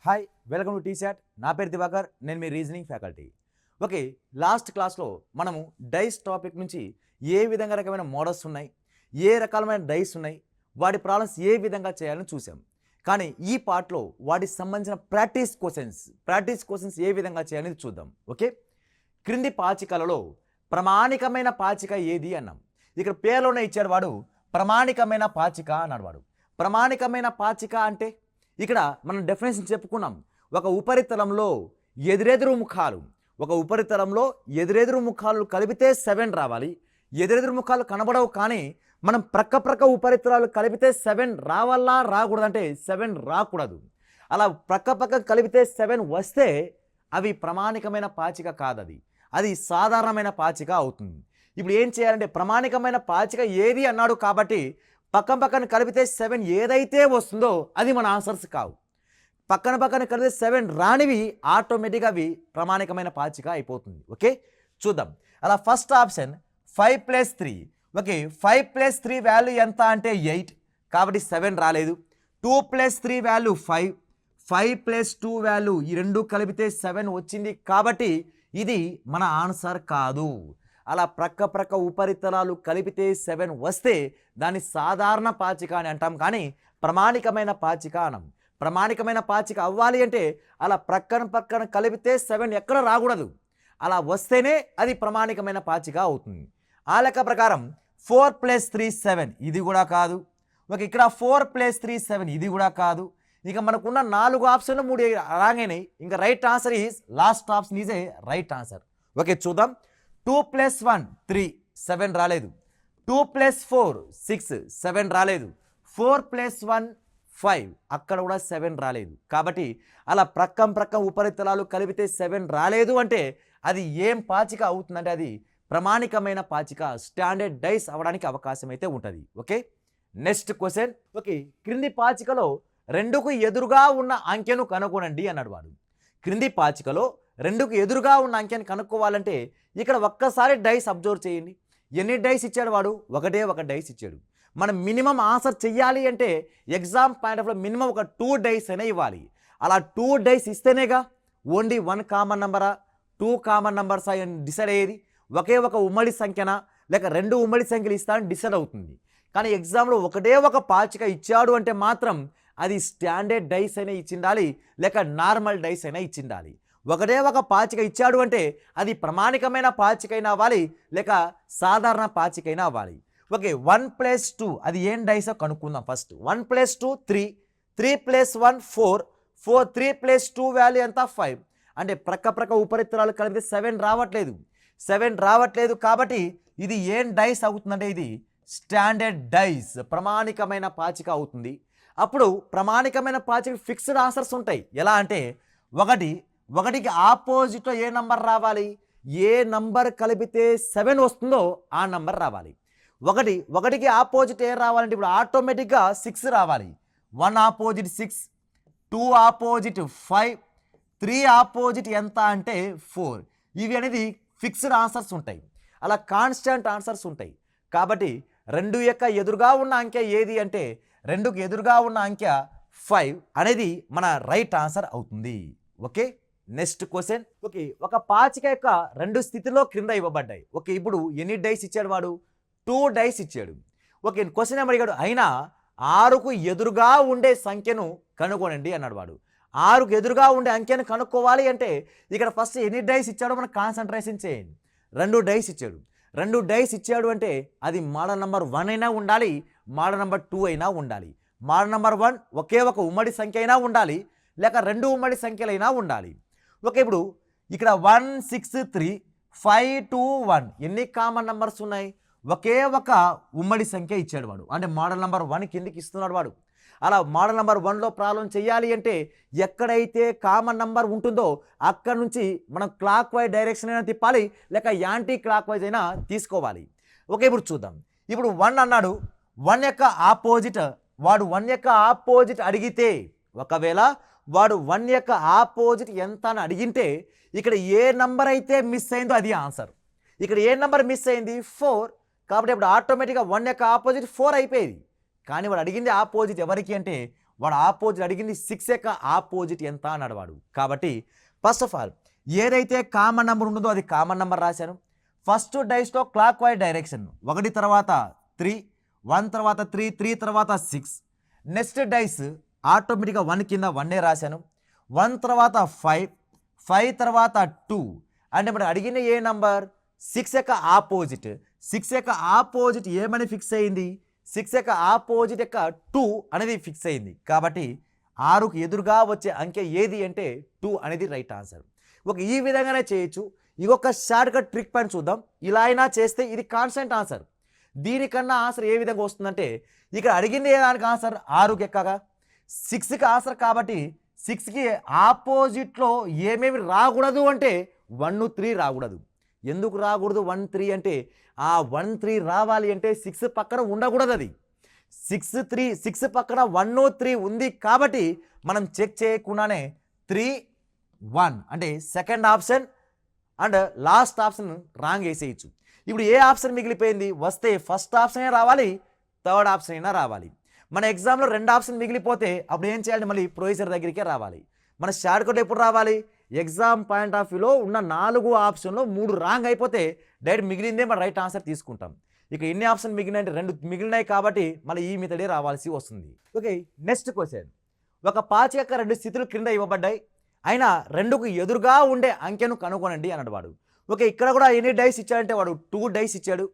Hi welcome to T-SAT. నా పేరు దివాకర్, నేను మీ రీజనింగ్ ఫ్యాకల్టీ. ఓకే, లాస్ట్ క్లాస్లో మనము డైస్ టాపిక్ నుంచి ఏ విధంగా రకమైన మోడల్స్ ఉన్నాయి, ఏ రకాలమైన డైస్ ఉన్నాయి, వాటి ప్రాబ్లమ్స్ ఏ విధంగా చేయాలని చూసాం. కానీ ఈ పార్ట్లో వాటికి సంబంధించిన ప్రాక్టీస్ క్వశ్చన్స్ ఏ విధంగా చేయాలని చూద్దాం. ఓకే, క్రింది పాచికలలో ప్రామాణికమైన పాచిక ఏది అన్నాం. ఇక్కడ పేర్లోనే ఇచ్చాడు వాడు ప్రామాణికమైన పాచిక అన్నాడు వాడు. ప్రామాణికమైన పాచిక అంటే ఇక్కడ మనం డెఫినేషన్ చెప్పుకున్నాం. ఒక ఉపరితలంలో ఎదురెదురు ముఖాలు కలిపితే 7 రావాలి. ఎదురెదురు ముఖాలు కనబడవు, కానీ మనం ప్రక్క ఉపరితలాలు కలిపితే 7 రావాలా రాకూడదంటే 7 రాకూడదు. అలా ప్రక్క కలిపితే 7 వస్తే అవి ప్రామాణికమైన పాచిక కాదు, అది సాధారణమైన పాచిక అవుతుంది. ఇప్పుడు ఏం చేయాలంటే ప్రామాణికమైన పాచిక ఏది అన్నాడు కాబట్టి పక్కన కలిపితే 7 ఏదైతే వస్తుందో అది మన ఆన్సర్స్ కావు. పక్కన కలిపితే 7 రానివి ఆటోమేటిక్గా అవి ప్రామాణికమైన పాచిక అయిపోతుంది. ఓకే, చూద్దాం. అలా ఫస్ట్ ఆప్షన్ 5 + 3. ఓకే, 5 + 3 వాల్యూ ఎంత అంటే 8, కాబట్టి 7 రాలేదు. 2 + 3 వాల్యూ 5, 5 + 2 వాల్యూ ఈ రెండు కలిపితే 7 వచ్చింది, కాబట్టి ఇది మన ఆన్సర్ కాదు. అలా ప్రక్క ఉపరితలాలు కలిపితే 7 వస్తే దాన్ని సాధారణ పాచిక అని అంటాం, కానీ ప్రామాణికమైన పాచిక అనం. ప్రామాణికమైన పాచిక అవ్వాలి అంటే అలా పక్కన కలిపితే 7 ఎక్కడ రాకూడదు. అలా వస్తేనే అది ప్రామాణికమైన పాచిక అవుతుంది. ఆ లెక్క ప్రకారం 4 + 3 7 ఇది కూడా కాదు. ఓకే, ఇక్కడ 4 + 3 7 ఇది కూడా కాదు. ఇక మనకున్న 4 ఆప్షన్లు 3 రాగానే ఇంకా right answer is lost option is a right answer. Okay, చూద్దాం. 2 + 1 3 7 రాలేదు. 2 + 4 6 7 రాలేదు. 4 + 1 5 అక్కడ కూడా 7 రాలేదు. కాబట్టి అలా ప్రక్క ఉపరితలాలు కలిపితే 7 రాలేదు అంటే అది ఏం పాచిక అవుతుందంటే అది ప్రామాణికమైన పాచిక, స్టాండర్డ్ డైస్ అవ్వడానికి అవకాశం అయితే ఉంటుంది. Okay, next question. ఓకే, క్రింది పాచికలో 2కు ఎదురుగా ఉన్న అంకెను కనుగొనండి అన్నాడు వాడు. క్రింది పాచికలో 2కు ఎదురుగా ఉన్న అంకెను కనుక్కోవాలంటే ఇక్కడ ఒక్కసారి డైస్ అబ్జర్వ్ చేయండి. ఎన్ని డైస్ ఇచ్చాడు వాడు? ఒకటే ఒక డైస్ ఇచ్చాడు. మనం మినిమం ఆన్సర్ చెయ్యాలి అంటే ఎగ్జామ్ పాయింట్ ఆఫ్ మినిమం ఒక 2 డైస్ అయినా ఇవ్వాలి. అలా 2 డైస్ ఇస్తేనేగా ఓన్లీ 1 కామన్ నెంబరా 2 కామన్ నెంబర్స్ అని డిసైడ్ అయ్యేది. ఒకే ఒక ఉమ్మడి సంఖ్యనా లేక 2 ఉమ్మడి సంఖ్యలు ఇస్తానని డిసైడ్ అవుతుంది. కానీ ఎగ్జామ్లో ఒకటే ఒక పాచిక ఇచ్చాడు అంటే మాత్రం అది స్టాండర్డ్ డైస్ అయినా ఇచ్చిండాలి లేక నార్మల్ డైస్ అయినా ఇచ్చిండాలి. ఒకటే ఒక పాచిక ఇచ్చాడు అంటే అది ప్రామాణికమైన పాచికైనా అవ్వాలి లేక సాధారణ పాచికైనా అవ్వాలి. ఓకే, 1 + 2 అది ఏం డైసో కనుక్కుందాం. ఫస్ట్ 1 + 2 3, 3 + 1 4, 3 + 2 వాల్యూ ఎంత 5. అంటే ప్రక్క ఉపరితలాలు కలిపితే 7 రావట్లేదు. కాబట్టి ఇది ఏం డైస్ అవుతుందంటే ఇది స్టాండర్డ్ డైస్, ప్రామాణికమైన పాచిక అవుతుంది. అప్పుడు ప్రామాణికమైన పాచిక ఫిక్స్డ్ ఆన్సర్స్ ఉంటాయి. ఎలా అంటే ఒకటికి ఆపోజిట్లో ఏ నంబర్ రావాలి, ఏ నంబర్ కలిపితే 7 వస్తుందో ఆ నంబర్ రావాలి. ఒకటికి ఆపోజిట్ ఏ రావాలంటే ఇప్పుడు ఆటోమేటిక్గా 6 రావాలి. 1 ఆపోజిట్ 6, 2 ఆపోజిట్ 5, 3 ఆపోజిట్ ఎంత అంటే 4. ఇవి అనేది ఫిక్స్డ్ ఆన్సర్స్ ఉంటాయి, అలా కాన్స్టెంట్ ఆన్సర్స్ ఉంటాయి. కాబట్టి 2 యొక్క ఎదురుగా ఉన్న అంకె ఏది అంటే 2కు ఎదురుగా ఉన్న అంకె 5 అనేది మన రైట్ ఆన్సర్ అవుతుంది. Okay, next question. ఓకే, ఒక పాచిక యొక్క 2 స్థితిలో క్రింద ఇవ్వబడ్డాయి. ఓకే, ఇప్పుడు ఎన్ని డైస్ ఇచ్చాడు వాడు? 2 డైస్ ఇచ్చాడు. ఓకే, క్వశ్చన్ ఏమడిగాడు? అయినా 6కు ఎదురుగా ఉండే సంఖ్యను కనుగొనండి అన్నాడు వాడు. 6కు ఎదురుగా ఉండే అంకెను కనుక్కోవాలి అంటే ఇక్కడ ఫస్ట్ ఎన్ని డైస్ ఇచ్చాడో మనం కాన్సన్ట్రేషన్ చేయండి. 2 డైస్ ఇచ్చాడు. 2 డైస్ ఇచ్చాడు అంటే అది మోడల్ నెంబర్ 1 అయినా ఉండాలి, మోడల్ నెంబర్ 2 అయినా ఉండాలి. మోడల్ నెంబర్ 1 ఒకే ఒక ఉమ్మడి సంఖ్య అయినా ఉండాలి లేక 2 ఉమ్మడి సంఖ్యలైనా ఉండాలి. ఓకే, ఇప్పుడు ఇక్కడ 1 6 3 5 2 1 ఎన్ని కామన్ నెంబర్స్ ఉన్నాయి? ఒకే ఒక ఉమ్మడి సంఖ్య ఇచ్చాడు వాడు, అంటే మోడల్ నెంబర్ 1 కిందకి ఇస్తున్నాడు వాడు. అలా మోడల్ నెంబర్ 1లో ప్రాబ్లం చేయాలి అంటే ఎక్కడైతే కామన్ నెంబర్ ఉంటుందో అక్కడ నుంచి మనం క్లాక్ వైజ్ డైరెక్షన్ అయినా తిప్పాలి లేక యాంటీ క్లాక్ వైజ్ అయినా తీసుకోవాలి. ఓకే, ఇప్పుడు చూద్దాం. ఇప్పుడు 1 అన్నాడు. 1 యొక్క ఆపోజిట్ వాడు 1 యొక్క ఆపోజిట్ అడిగితే, ఒకవేళ వాడు 1 యొక్క ఆపోజిట్ ఎంత అని అడిగింటే ఇక్కడ ఏ నంబర్ అయితే మిస్ అయిందో అది ఆన్సర్. ఇక్కడ ఏ నంబర్ మిస్ అయింది? 4. కాబట్టి ఇప్పుడు ఆటోమేటిక్గా 1 యొక్క ఆపోజిట్ 4 అయిపోయేది. కానీ వాడు అడిగింది ఆపోజిట్ ఎవరికి అంటే వాడు ఆపోజిట్ అడిగింది 6 యొక్క ఆపోజిట్ ఎంత అన్నాడు వాడు. కాబట్టి ఫస్ట్ ఆఫ్ ఆల్ ఏదైతే కామన్ నెంబర్ ఉంటుందో అది కామన్ నెంబర్ రాశాను. ఫస్ట్ డైస్లో క్లాక్ వైజ్ డైరెక్షన్ 1 తర్వాత 3, 1 తర్వాత 3, 3 తర్వాత 6. నెక్స్ట్ డైస్ ఆటోమేటిక్గా 1 కింద 1 రాశాను. 1 తర్వాత 5, 5 తర్వాత 2. అంటే మనం అడిగిన ఏ నంబర్ 6 యొక్క ఆపోజిట్, 6 యొక్క ఆపోజిట్ ఏమని ఫిక్స్ అయింది, 6 యొక్క ఆపోజిట్ యొక్క 2 అనేది ఫిక్స్ అయింది. కాబట్టి 6కు ఎదురుగా వచ్చే అంకె ఏది అంటే 2 అనేది రైట్ ఆన్సర్. ఈ విధంగానే చేయొచ్చు. ఇంకొక షార్ట్ కట్ ట్రిక్ పాయింట్ చూద్దాం. ఇలా అయినా చేస్తే ఇది కాన్స్టెంట్ ఆన్సర్. దీనికన్నా ఆన్సర్ ఏ విధంగా వస్తుందంటే ఇక్కడ అడిగింది ఏ దానికి ఆన్సర్ 6కి ఎక్కగా 6కి ఆన్సర్. కాబట్టి 6కి ఆపోజిట్లో ఏమేమి రాకూడదు అంటే 1, 3 రాకూడదు. ఎందుకు రాకూడదు 1, 3 అంటే ఆ 1, 3 రావాలి అంటే 6 పక్కన ఉండకూడదు. అది 6 పక్కన 1, 3 ఉంది. కాబట్టి మనం చెక్ చేయకుండానే 3, 1 అంటే second option and last option wrong వేసేయచ్చు. ఇప్పుడు ఏ ఆప్షన్ మిగిలిపోయింది వస్తే ఫస్ట్ ఆప్షనే రావాలి, థర్డ్ ఆప్షన్ అయినా రావాలి. మన ఎగ్జామ్లో 2 ఆప్షన్ మిగిలిపోతే అప్పుడు ఏం చేయాలి, మళ్ళీ ప్రొఫెసర్ దగ్గరికే రావాలి. మన షార్ట్ కట్ ఎప్పుడు రావాలి, ఎగ్జామ్ పాయింట్ ఆఫ్ వ్యూలో ఉన్న 4 ఆప్షన్లో 3 రాంగ్ అయిపోతే డైరెక్ట్ మిగిలిందే మన రైట్ ఆన్సర్ తీసుకుంటాం. ఇక ఎన్ని ఆప్షన్ మిగిలినాయంటే 2 మిగిలినాయి. కాబట్టి మళ్ళీ ఈ మెథడే రావాల్సి వస్తుంది. Okay, next question. ఒక పాచి యొక్క 2 స్థితులు క్రింద ఇవ్వబడ్డాయి, అయినా 2కు ఎదురుగా ఉండే అంకెను కనుగొనండి అన్నాడు వాడు. ఓకే, ఇక్కడ కూడా ఎన్ని డైస్ ఇచ్చాడంటే వాడు 2 డైస్ ఇచ్చాడు.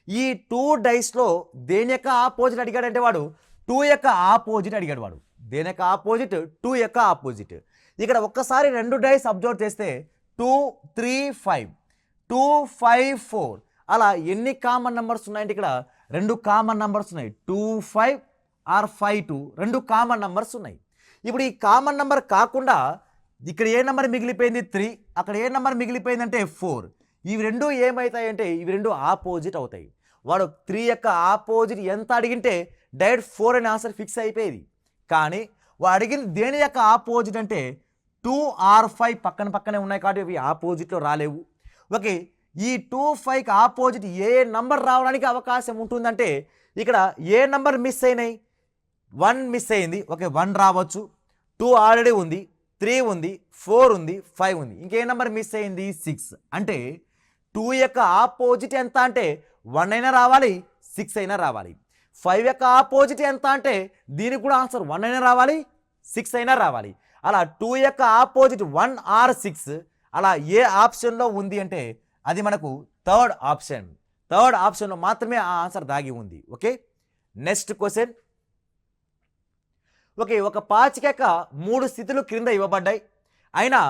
ఈ 2 డైస్లో దేని యొక్క ఆపోజిట్ అడిగాడంటే వాడు 2 యొక్క ఆపోజిట్ అడిగాడు వాడు. దేని యొక్క ఆపోజిట్ 2 యొక్క ఆపోజిట్. ఇక్కడ ఒక్కసారి 2 డైస్ అబ్జర్వ్ చేస్తే 2, 3, 5, 2, 5, 4 అలా ఎన్ని కామన్ నెంబర్స్ ఉన్నాయంటే ఇక్కడ 2 కామన్ నెంబర్స్ ఉన్నాయి. 2, 5 ఆర్ 5, 2 2 కామన్ నెంబర్స్ ఉన్నాయి. ఇప్పుడు ఈ కామన్ నెంబర్ కాకుండా ఇక్కడ ఏ నెంబర్ మిగిలిపోయింది 3, అక్కడ ఏ నెంబర్ మిగిలిపోయిందంటే 4. ఇవి 2 ఏమవుతాయి అంటే ఇవి 2 ఆపోజిట్ అవుతాయి. వాడు 3 యొక్క ఆపోజిట్ ఎంత అడిగింటే డైరెక్ట్ 4 అనే ఆన్సర్ ఫిక్స్ అయిపోయేది. కానీ వాడు అడిగింది దేని యొక్క ఆపోజిట్ అంటే 2 ఆర్ 5 పక్కన పక్కనే ఉన్నాయి కాబట్టి ఇవి ఆపోజిట్లో రాలేవు. ఓకే, ఈ 2, 5కి ఆపోజిట్ ఏ నంబర్ రావడానికి అవకాశం ఉంటుందంటే ఇక్కడ ఏ నంబర్ మిస్ అయినాయి, 1 మిస్ అయింది. ఓకే, 1 రావచ్చు, 2 ఆల్రెడీ ఉంది, 3 ఉంది, 4 ఉంది, 5 ఉంది. ఇంకే నెంబర్ మిస్ అయింది 6. అంటే 2 యొక్క ఆపోజిట్ ఎంత అంటే 1 అయినా రావాలి, 6 అయినా రావాలి. 5 యొక్క ఆపోజిట్ ఎంత అంటే దీనికి కూడా ఆన్సర్ 1 అయినా రావాలి, 6 అయినా రావాలి. అలా 2 యొక్క ఆపోజిట్ 1 ఆర్ 6 అలా ఏ ఆప్షన్లో ఉంది అంటే అది మనకు థర్డ్ ఆప్షన్. థర్డ్ ఆప్షన్లో మాత్రమే ఆ ఆన్సర్ దాగి ఉంది. Okay, next question. ఓకే, ఒక పాచిక యొక్క 3 స్థితులు క్రింద ఇవ్వబడ్డాయి, అయినా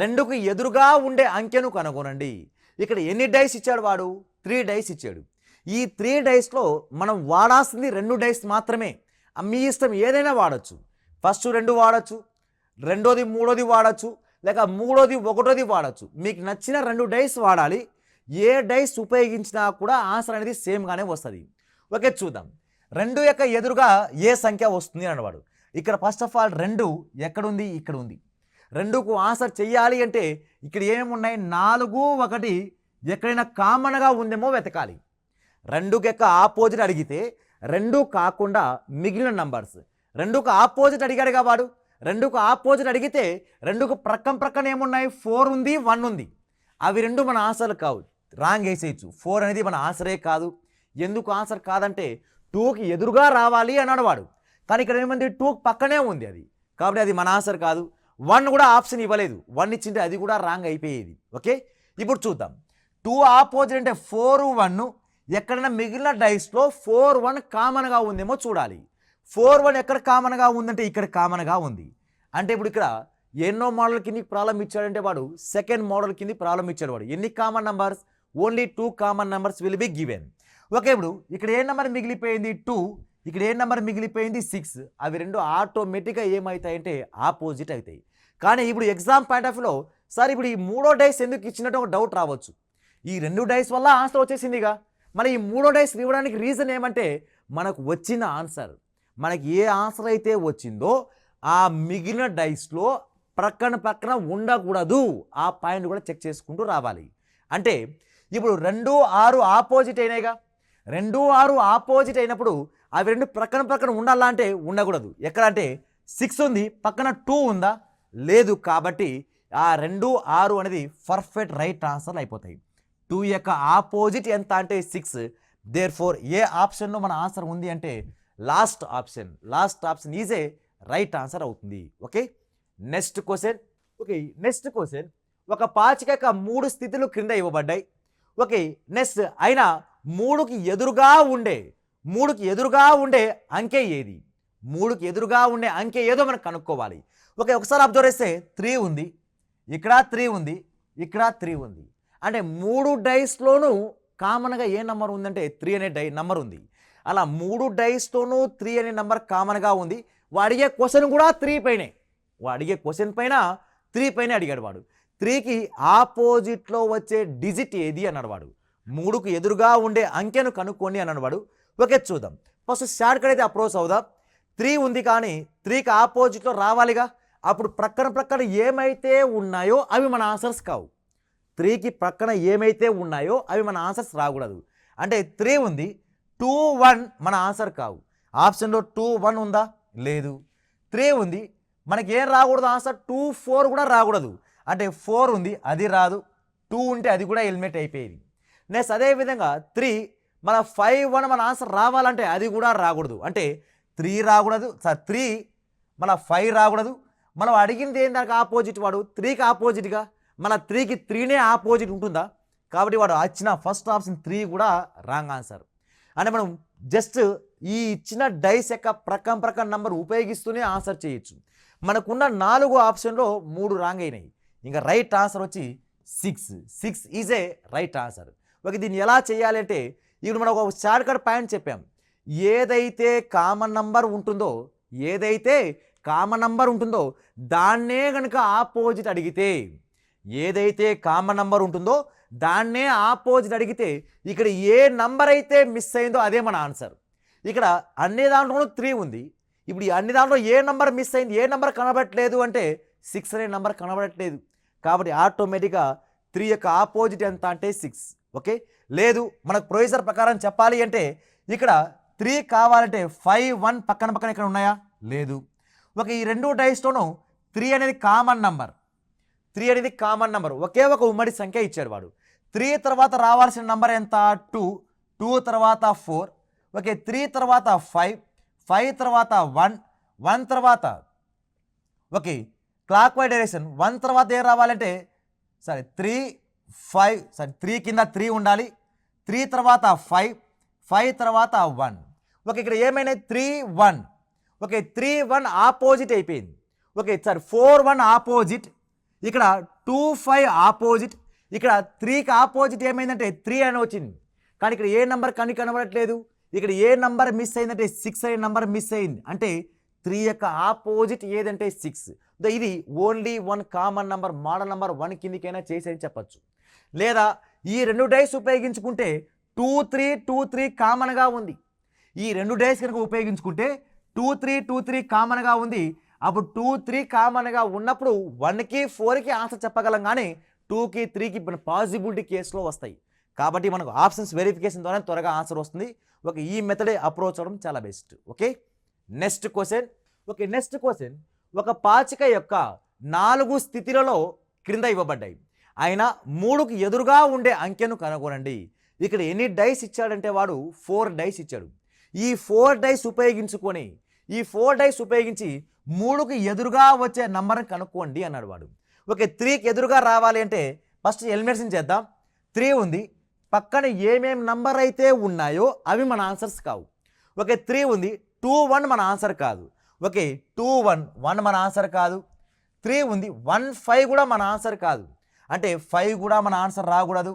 2కు ఎదురుగా ఉండే అంకెను కనుగొనండి. ఇక్కడ ఎన్ని డైస్ ఇచ్చాడు వాడు 3 డైస్ ఇచ్చాడు. ఈ 3 డైస్లో మనం వాడాల్సింది 2 డైస్ మాత్రమే. మీ ఇష్టం ఏదైనా వాడచ్చు. ఫస్ట్ 2 వాడచ్చు, రెండోది 3ది వాడచ్చు, లేక 3ది 1ది వాడచ్చు. మీకు నచ్చిన 2 డైస్ వాడాలి. ఏ డైస్ ఉపయోగించినా కూడా ఆన్సర్ అనేది సేమ్గానే వస్తుంది. ఓకే, చూద్దాం. 2 యొక్క ఎదురుగా ఏ సంఖ్య వస్తుంది అన్నవాడు. ఇక్కడ ఫస్ట్ ఆఫ్ ఆల్ 2 ఎక్కడుంది, ఇక్కడ ఉంది. 2కు ఆన్సర్ చెయ్యాలి అంటే ఇక్కడ ఏమేమి ఉన్నాయి, 4, 1 ఎక్కడైనా కామన్గా ఉందేమో వెతకాలి. 2 యొక్క ఆపోజిట్ అడిగితే 2 కాకుండా మిగిలిన నంబర్స్ 2కు ఆపోజిట్ అడిగాడుగా వాడు. 2కు ఆపోజిట్ అడిగితే 2కు ప్రక్కన ఏమున్నాయి, 4 ఉంది, 1 ఉంది. అవి 2 మన ఆన్సర్లు కావు, రాంగ్ వేసేయచ్చు. 4 అనేది మన ఆన్సరే కాదు. ఎందుకు ఆన్సర్ కాదంటే 2కి ఎదురుగా రావాలి అన్నాడు వాడు. కానీ ఇక్కడ ఏమంది 2కి పక్కనే ఉంది అది, కాబట్టి అది మన ఆన్సర్ కాదు. 1 కూడా ఆప్షన్ ఇవ్వలేదు, 1 ఇచ్చింటే అది కూడా రాంగ్ అయిపోయేది. ఓకే, ఇప్పుడు చూద్దాం. 2 ఆపోజిట్ అంటే 4, 1 ఎక్కడైనా మిగిలిన డైస్లో 4, 1 కామన్గా ఉందేమో చూడాలి. 4, 1 ఎక్కడ కామన్గా ఉందంటే ఇక్కడ కామన్గా ఉంది. అంటే ఇప్పుడు ఇక్కడ ఎన్నో మోడల్ కింద ప్రాబ్లం ఇచ్చాడంటే వాడు సెకండ్ మోడల్ కింద ప్రాబ్లం ఇచ్చాడు వాడు. ఎన్ని common numbers, only 2 common numbers will be given. Okay, ఇప్పుడు ఇక్కడ ఏ నెంబర్ మిగిలిపోయింది 2, ఇక్కడ ఏ నెంబర్ మిగిలిపోయింది 6. అవి 2 ఆటోమేటిక్గా ఏమవుతాయంటే ఆపోజిట్ అవుతాయి. కానీ ఇప్పుడు ఎగ్జామ్ పాయింట్ ఆఫ్ వ్యూలో సార్ ఇప్పుడు ఈ 3వ డైస్ ఎందుకు ఇచ్చినట్టు ఒక డౌట్ రావచ్చు. ఈ 2 డైస్ వల్ల ఆన్సర్ వచ్చేసిందిగా, మరి ఈ 3వ డైస్ ఇవ్వడానికి రీజన్ ఏమంటే మనకు వచ్చిన ఆన్సర్, మనకి ఏ ఆన్సర్ అయితే వచ్చిందో ఆ మిగిలిన డైస్లో పక్కన ఉండకూడదు. ఆ పాయింట్ కూడా చెక్ చేసుకుంటూ రావాలి. అంటే ఇప్పుడు 2, 6 ఆపోజిట్ అయినాయిగా. 2, 6 ఆపోజిట్ అయినప్పుడు అవి 2 ప్రక్కన ఉండాలా అంటే ఉండకూడదు. ఎక్కడ అంటే 6 ఉంది, పక్కన 2 ఉందా? లేదు. కాబట్టి ఆ 2, 6 అనేది పర్ఫెక్ట్ రైట్ ఆన్సర్లు అయిపోతాయి. 2 యొక్క ఆపోజిట్ ఎంత అంటే 6. దేర్ఫోర్ ఏ ఆప్షన్లో మన ఆన్సర్ ఉంది అంటే last option is a right answer అవుతుంది. Okay, next question. ఒక పాచిక యొక్క 3 స్థితులు క్రింద ఇవ్వబడ్డాయి. ఓకే, నెక్స్ట్ అయినా 3కి ఎదురుగా ఉండే అంకె ఏది? 3కి ఎదురుగా ఉండే అంకె ఏదో మనం కనుక్కోవాలి. ఓకే, ఒకసారి అబ్జర్వ్ చేస్తే 3 ఉంది, ఇక్కడ 3 ఉంది, ఇక్కడ 3 ఉంది. అంటే 3 డైస్లోనూ కామన్గా ఏ నెంబర్ ఉందంటే 3 అనే నెంబర్ ఉంది. అలా 3 డైస్తోనూ 3 అనే నెంబర్ కామన్గా ఉంది. అడిగే క్వశ్చన్ కూడా 3 పైన 3 పైన అడిగాడు వాడు. 3కి ఆపోజిట్లో వచ్చే డిజిట్ ఏది అన్నాడు వాడు. 3కు ఎదురుగా ఉండే అంకెను కనుక్కోండి అన్నాడు వాడు. ఓకే, చూద్దాం. ఫస్ట్ షార్ట్ కట్ అయితే అప్రోచ్ అవుదాం. 3 ఉంది, కానీ 3కి ఆపోజిట్లో రావాలిగా. అప్పుడు ప్రక్కన ఏమైతే ఉన్నాయో అవి మన ఆన్సర్స్ కావు. 3కి ప్రక్కన ఏమైతే ఉన్నాయో అవి మన ఆన్సర్స్ రాకూడదు. అంటే 3 ఉంది, 2, 1 మన ఆన్సర్ కావు. ఆప్షన్లో 2, 1 ఉందా? లేదు. 3 ఉంది, మనకి ఏం రాకూడదు ఆన్సర్? 2, 4 కూడా రాకూడదు. అంటే 4 ఉంది, అది రాదు. 2 ఉంటే అది కూడా ఎలిమినేట్ అయిపోయేది. నెక్స్ట్ అదేవిధంగా 3 మన 5, 1 మన ఆన్సర్ రావాలంటే అది కూడా రాకూడదు. అంటే 3 రాకూడదు, 3 మన 5 రాకూడదు. మనం అడిగింది ఏం దానికి ఆపోజిట్? వాడు 3కి ఆపోజిట్గా, మన 3కి 3నే ఆపోజిట్ ఉంటుందా? కాబట్టి వాడు ఇచ్చిన ఫస్ట్ ఆప్షన్ 3 కూడా రాంగ్ ఆన్సర్. అంటే మనం జస్ట్ ఈ ఇచ్చిన డైస్ యొక్క ప్రక్కన నంబర్ ఉపయోగిస్తూనే ఆన్సర్ చేయొచ్చు. మనకున్న 4 ఆప్షన్లో 3 రాంగ్ అయినాయి. ఇంకా రైట్ ఆన్సర్ వచ్చి 6 is a right answer. Okay, దీన్ని ఎలా చేయాలి అంటే ఇప్పుడు మనం ఒక షార్ట్ కట్ పాయింట్ చెప్పాం. ఏదైతే కామన్ నంబర్ ఉంటుందో దాన్నే కనుక ఆపోజిట్ అడిగితే, ఇక్కడ ఏ నంబర్ అయితే మిస్ అయిందో అదే మన ఆన్సర్. ఇక్కడ అన్ని దాంట్లోనూ 3 ఉంది. ఇప్పుడు ఈ అన్ని దాంట్లో ఏ నంబర్ మిస్ అయింది, ఏ నంబర్ కనబడట్లేదు అంటే 6 అనే నంబర్ కనబడట్లేదు. కాబట్టి ఆటోమేటిక్గా 3 యొక్క ఆపోజిట్ ఎంత అంటే 6. ఓకే, లేదు మనకు ప్రొసీజర్ ప్రకారం చెప్పాలి అంటే ఇక్కడ 3 కావాలంటే 5, 1 పక్కన ఇక్కడ ఉన్నాయా? లేదు. ఓకే, ఈ 2 డైస్లోనూ 3 అనేది కామన్ నంబర్, ఒకే ఒక ఉమ్మడి సంఖ్య ఇచ్చాడు వాడు. 3 తర్వాత రావాల్సిన నంబర్ ఎంత? 2 తర్వాత 4. ఓకే, 3 తర్వాత 5 తర్వాత 1 తర్వాత ఓకే క్లాక్ వైజ్ డైరెక్షన్ 1 తర్వాత ఏం రావాలంటే 3 కింద 3 ఉండాలి. 3 తర్వాత 5 తర్వాత 1. ఓకే, ఇక్కడ ఏమైనా 3, 1. ఓకే, 3, 1 ఆపోజిట్ అయిపోయింది. ఓకే, 4, 1 ఆపోజిట్, ఇక్కడ 2, 5 ఆపోజిట్. ఇక్కడ 3కి ఆపోజిట్ ఏమైందంటే 3 అని వచ్చింది. కానీ ఇక్కడ ఏ నెంబర్ కనబడట్లేదు. ఇక్కడ ఏ నెంబర్ మిస్ అయిందంటే 6 అనే నెంబర్ మిస్ అయింది. అంటే 3 యొక్క ఆపోజిట్ ఏదంటే 6. ఇది only 1 common number, model number 1 కిందికైనా చేసేది చెప్పచ్చు. లేదా ఈ 2 డైస్ ఉపయోగించుకుంటే 2, 3 కామన్గా ఉంది. ఈ 2 డైస్ కనుక ఉపయోగించుకుంటే 2, 3 కామన్గా ఉంది. అప్పుడు 2, 3 కామన్గా ఉన్నప్పుడు 1కి 4కి ఆన్సర్ చెప్పగలం, కానీ 2కి 3కి పాసిబిలిటీ కేసులో వస్తాయి. కాబట్టి మనకు ఆప్షన్స్ వెరిఫికేషన్ ద్వారా త్వరగా ఆన్సర్ వస్తుంది. ఓకే, ఈ మెథడే అప్రోచ్ అవ్వడం చాలా బెస్ట్. Okay, next question. ఒక పాచిక యొక్క 4 స్థితిలలో క్రింద ఇవ్వబడ్డాయి. ఆయన 3కి ఎదురుగా ఉండే అంకెను కనుగొనండి. ఇక్కడ ఎన్ని డైస్ ఇచ్చాడంటే వాడు 4 డైస్ ఇచ్చాడు. ఈ 4 డైస్ ఉపయోగించి 3కి ఎదురుగా వచ్చే నంబర్ని కనుక్కోండి అన్నాడు వాడు. ఓకే, 3కి ఎదురుగా రావాలి అంటే ఫస్ట్ ఎలిమినేషన్ చేద్దాం. 3 ఉంది, పక్కన ఏమేమి నంబర్ అయితే ఉన్నాయో అవి మన ఆన్సర్స్ కావు. ఓకే, 3 ఉంది, 2, 1 మన ఆన్సర్ కాదు. ఓకే, 2, 1 మన ఆన్సర్ కాదు. 3 ఉంది, 1, 5 కూడా మన ఆన్సర్ కాదు. అంటే 5 కూడా మన ఆన్సర్ రాకూడదు.